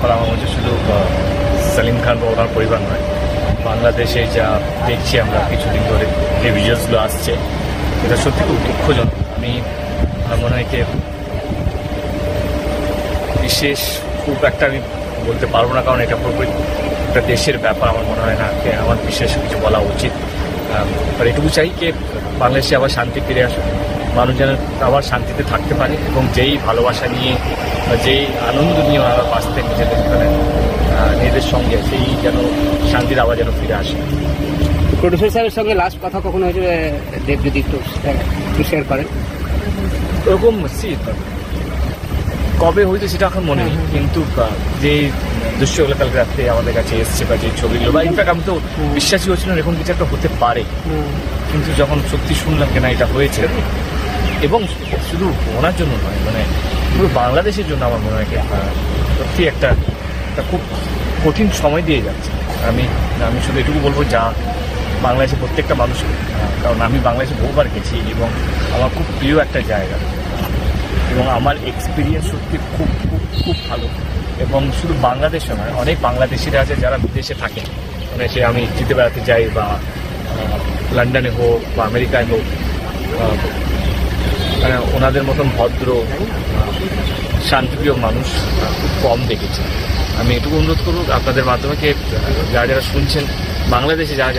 করা আমার হচ্ছে শুধু সালিম খান বা ওনার পরিবার নয়, বাংলাদেশে যা দেখছি আমরা কিছুদিন ধরে যে ভিডিওসগুলো আসছে, এটা সত্যি খুব দুঃখজনক। আমার মনে হয় যে বিশেষ খুব একটা আমি বলতে পারবো না, কারণ এটা পুরোপুরি একটা দেশের ব্যাপার। আমার মনে হয় না আমার বিশেষ কিছু বলা উচিত। আর এটুকু চাই যে বাংলাদেশে আবার শান্তি ফিরে আসুক, মানুষ যেন আবার শান্তিতে থাকতে পারে, এবং যেই ভালোবাসা নিয়ে যেই আনন্দ নিয়ে ওনারা বাঁচতে নিজেদের সঙ্গে, সেই যেন শান্তির আবার যেন ফিরে আসে। প্রডিউসার সাহেবের সঙ্গে লাস্ট কথা কখন হয়েছে দেব, যদি একটু শেয়ার করেন? ওরকম কবে হয়েছে সেটা এখন মনে নেই, কিন্তু যে দৃশ্যগুলো কালকে রাত্রে আমাদের কাছে এসছে বা যে ছবিগুলো, বা ইনফ্যাক্ট আমি তো বিশ্বাসই হচ্ছিল এরকম কিছু একটা হতে পারে, কিন্তু যখন সত্যি শুনলাম কেনা এটা হয়েছে, এবং শুধু ওনার জন্য নয়, পুরো বাংলাদেশের জন্য আমার মনে হয় সত্যি একটা খুব কঠিন সময় দিয়ে যাচ্ছে। আমি শুধু এটুকু বলবো, যা বাংলাদেশের প্রত্যেকটা মানুষকে, কারণ আমি বাংলাদেশে বহুবার গেছি এবং আমার খুব প্রিয় একটা জায়গা, এবং আমার এক্সপিরিয়েন্স সত্যি খুব খুব খুব ভালো। এবং শুধু বাংলাদেশে নয়, অনেক বাংলাদেশিরা আছে যারা বিদেশে থাকে, সে আমি যেতে বেড়াতে যাই, বা লন্ডনে হোক বা আমেরিকায় হোক, ওনাদের মতন ভদ্র শান্তিপ্রিয় মানুষ খুব কম দেখেছি। আমি এটুকু অনুরোধ করব আপনাদের মাধ্যমে, যারা যারা শুনছেন, বাংলাদেশে যারা